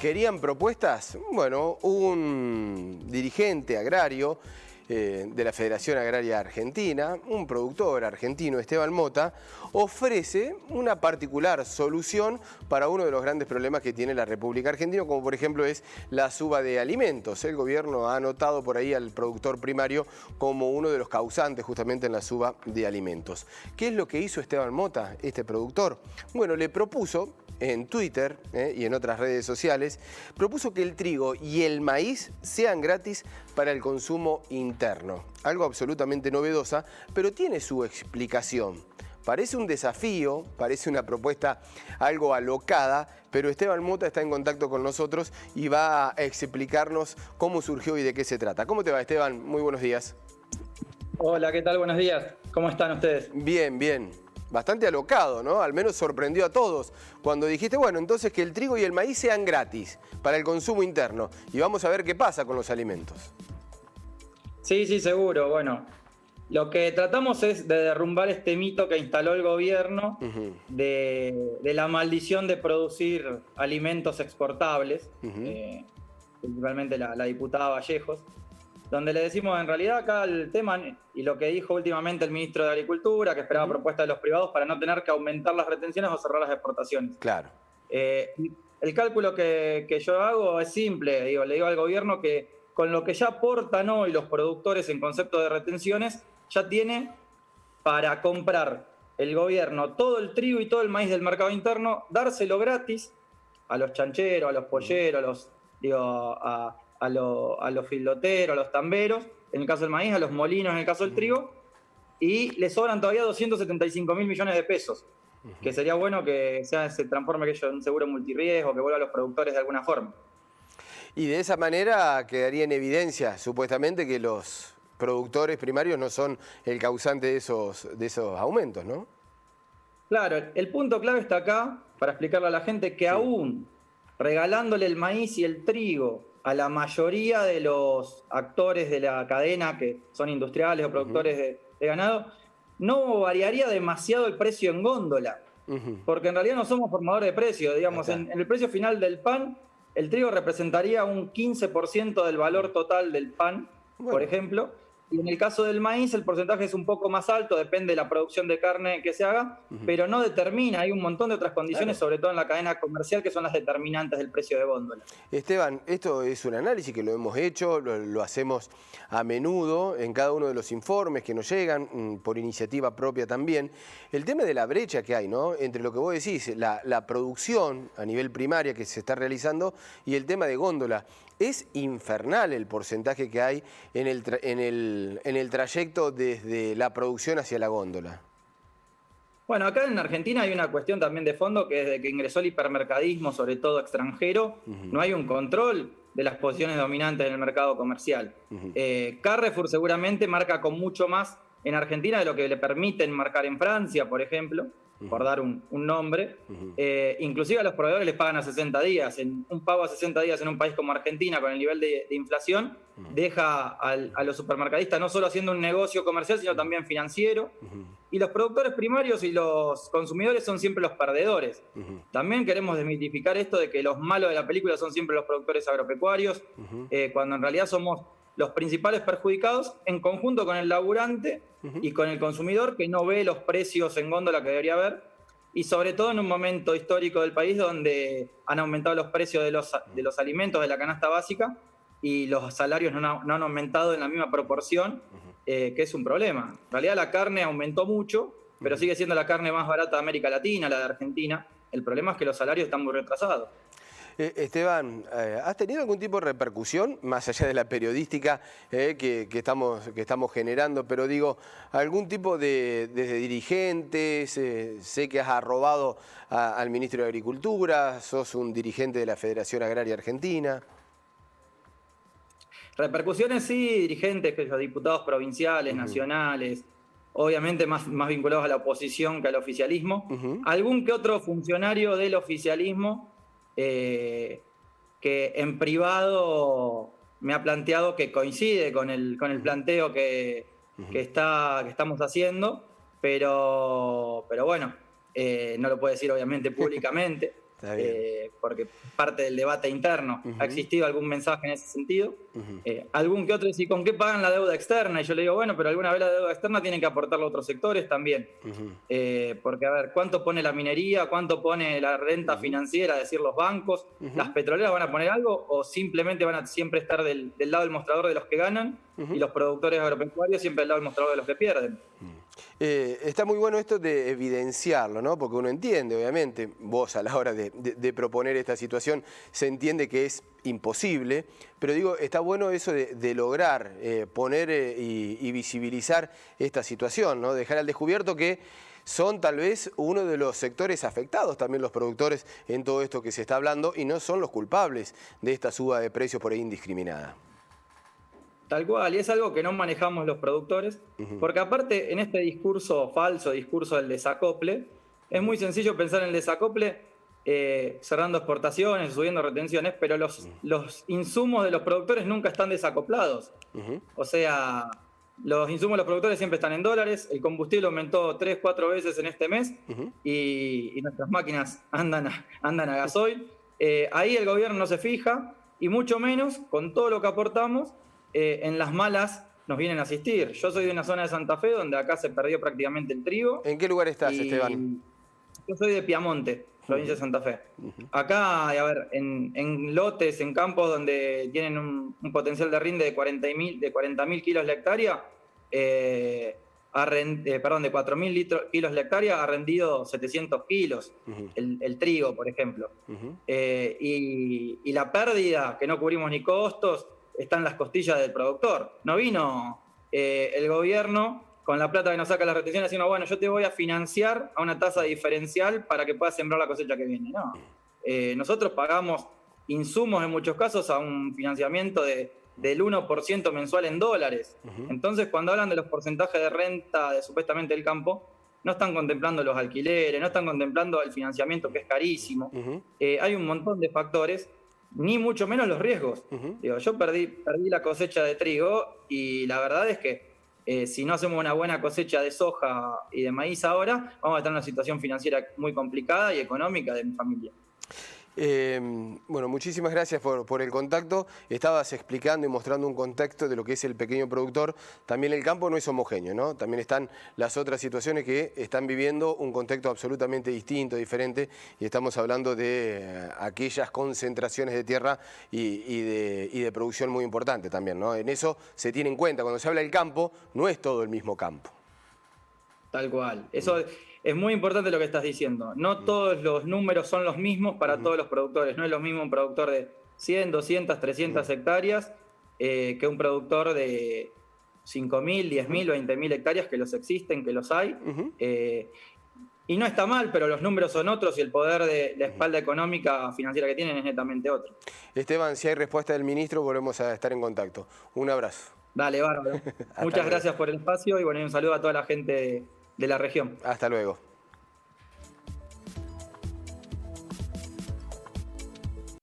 ¿Querían propuestas? Bueno, un dirigente agrario de la Federación Agraria Argentina, un productor argentino, Esteban Mota, ofrece una particular solución para uno de los grandes problemas que tiene la República Argentina, como por ejemplo es la suba de alimentos. El gobierno ha anotado por ahí al productor primario como uno de los causantes justamente en la suba de alimentos. ¿Qué es lo que hizo Esteban Mota, este productor? Bueno, le propuso en Twitter y en otras redes sociales, propuso que el trigo y el maíz sean gratis para el consumo interno. Algo absolutamente novedosa, pero tiene su explicación. Parece un desafío, parece una propuesta algo alocada, pero Esteban Mota está en contacto con nosotros y va a explicarnos cómo surgió y de qué se trata. ¿Cómo te va, Esteban? Muy buenos días. Hola, ¿qué tal? Buenos días. ¿Cómo están ustedes? Bien, bien. Bastante alocado, ¿no? Al menos sorprendió a todos cuando dijiste, bueno, entonces que el trigo y el maíz sean gratis para el consumo interno y vamos a ver qué pasa con los alimentos. Sí, seguro. Bueno, lo que tratamos es de derrumbar este mito que instaló el gobierno de la maldición de producir alimentos exportables, principalmente la diputada Vallejos, donde le decimos en realidad acá el tema y lo que dijo últimamente el ministro de Agricultura, que esperaba propuestas de los privados para no tener que aumentar las retenciones o cerrar las exportaciones. Claro. El cálculo que yo hago es simple, le digo al gobierno que con lo que ya aportan hoy los productores en concepto de retenciones, ya tiene para comprar el gobierno todo el trigo y todo el maíz del mercado interno, dárselo gratis a los chancheros, a los polleros, a los filoteros, a los tamberos, en el caso del maíz, a los molinos en el caso del trigo, y le sobran todavía 275.000 millones de pesos, que sería bueno que se transforme aquello en un seguro multirriesgo, que vuelva a los productores de alguna forma. Y de esa manera quedaría en evidencia, supuestamente, que los productores primarios no son el causante de esos aumentos, ¿no? Claro, el punto clave está acá, para explicarle a la gente que aún regalándole el maíz y el trigo a la mayoría de los actores de la cadena, que son industriales o productores de ganado, no variaría demasiado el precio en góndola, porque en realidad no somos formadores de precios. Digamos, en el precio final del pan, el trigo representaría un 15% del valor total del pan, por ejemplo, y en el caso del maíz el porcentaje es un poco más alto, depende de la producción de carne que se haga, pero no determina, hay un montón de otras condiciones, sobre todo en la cadena comercial, que son las determinantes del precio de góndola. Esteban, esto es un análisis que lo hemos hecho, lo hacemos a menudo en cada uno de los informes que nos llegan, por iniciativa propia también. El tema de la brecha que hay, ¿no?, entre lo que vos decís, la producción a nivel primaria que se está realizando y el tema de góndola. Es infernal el porcentaje que hay en el trayecto desde la producción hacia la góndola. Bueno, acá en Argentina hay una cuestión también de fondo, que desde que ingresó el hipermercadismo, sobre todo extranjero, no hay un control de las posiciones dominantes en el mercado comercial. Carrefour seguramente marca con mucho más en Argentina de lo que le permiten marcar en Francia, por ejemplo, por dar un nombre. Inclusive a los proveedores les pagan a 60 días. Un pago a 60 días en un país como Argentina, con el nivel de inflación, deja a los supermercadistas no solo haciendo un negocio comercial, sino también financiero. Y los productores primarios y los consumidores son siempre los perdedores. También queremos desmitificar esto de que los malos de la película son siempre los productores agropecuarios, cuando en realidad somos los principales perjudicados, en conjunto con el laburante y con el consumidor, que no ve los precios en góndola que debería haber, y sobre todo en un momento histórico del país donde han aumentado los precios de los alimentos de la canasta básica y los salarios no han aumentado en la misma proporción, que es un problema. En realidad la carne aumentó mucho, pero sigue siendo la carne más barata de América Latina, la de Argentina. El problema es que los salarios están muy retrasados. Esteban, ¿has tenido algún tipo de repercusión, más allá de la periodística que estamos generando, pero digo, algún tipo desde dirigentes? Sé que has arrobado al ministro de Agricultura, sos un dirigente de la Federación Agraria Argentina. Repercusiones sí, dirigentes, diputados provinciales, nacionales, obviamente más vinculados a la oposición que al oficialismo. Algún que otro funcionario del oficialismo que en privado me ha planteado que coincide con el planteo que estamos haciendo, pero bueno, no lo puede decir obviamente públicamente. porque parte del debate interno ha existido algún mensaje en ese sentido. Algún que otro dice, ¿con qué pagan la deuda externa? Y yo le digo, bueno, pero alguna vez la deuda externa tienen que aportarlo a otros sectores también. Porque, a ver, ¿cuánto pone la minería? ¿Cuánto pone la renta financiera, es decir, los bancos? ¿Las petroleras van a poner algo o simplemente van a siempre estar del lado del mostrador de los que ganan y los productores agropecuarios siempre del lado del mostrador de los que pierden? Está muy bueno esto de evidenciarlo, ¿no? Porque uno entiende, obviamente, vos a la hora de proponer esta situación, se entiende que es imposible, pero digo, está bueno eso de lograr poner y visibilizar esta situación, ¿no? Dejar al descubierto que son tal vez uno de los sectores afectados, también los productores, en todo esto que se está hablando, y no son los culpables de esta suba de precios por ahí indiscriminada. Tal cual, y es algo que no manejamos los productores, porque aparte en este discurso falso, discurso del desacople, es muy sencillo pensar en el desacople cerrando exportaciones, subiendo retenciones, pero los insumos de los productores nunca están desacoplados. O sea, los insumos de los productores siempre están en dólares, el combustible aumentó 3, 4 veces en este mes y nuestras máquinas andan a gasoil. Ahí el gobierno no se fija y mucho menos con todo lo que aportamos. En las malas nos vienen a asistir. Yo soy de una zona de Santa Fe donde acá se perdió prácticamente el trigo. ¿En qué lugar estás, Esteban? Yo soy de Piamonte, provincia de Santa Fe. Acá, a ver, en lotes, en campos donde tienen un potencial de rinde de 40.000 kilos la hectárea, de 4.000 kilos la hectárea, ha rendido 700 kilos el trigo, por ejemplo. Y la pérdida, que no cubrimos ni costos, está en las costillas del productor. No vino el gobierno con la plata que nos saca las retenciones diciendo, bueno, yo te voy a financiar a una tasa diferencial para que puedas sembrar la cosecha que viene. No. Nosotros pagamos insumos en muchos casos a un financiamiento del 1% mensual en dólares. Entonces, cuando hablan de los porcentajes de renta de supuestamente el campo, no están contemplando los alquileres, no están contemplando el financiamiento, que es carísimo. Hay un montón de factores, ni mucho menos los riesgos. Digo, yo perdí la cosecha de trigo y la verdad es que si no hacemos una buena cosecha de soja y de maíz ahora, vamos a estar en una situación financiera muy complicada y económica de mi familia. Bueno, muchísimas gracias por el contacto. Estabas explicando y mostrando un contexto de lo que es el pequeño productor. También el campo no es homogéneo, ¿no? También están las otras situaciones que están viviendo un contexto absolutamente distinto, diferente, y estamos hablando de aquellas concentraciones de tierra y de producción muy importante también, ¿no? En eso se tiene en cuenta. Cuando se habla del campo, no es todo el mismo campo. Tal cual. Eso es muy importante lo que estás diciendo. No todos los números son los mismos para todos los productores. No es lo mismo un productor de 100, 200, 300 hectáreas que un productor de 5.000, 10.000, 20.000 hectáreas, que los existen, que los hay. Y no está mal, pero los números son otros y el poder de la espalda económica financiera que tienen es netamente otro. Esteban, si hay respuesta del ministro, volvemos a estar en contacto. Un abrazo. Dale, bárbaro. Muchas gracias por el espacio y bueno, un saludo a toda la gente de la región. Hasta luego.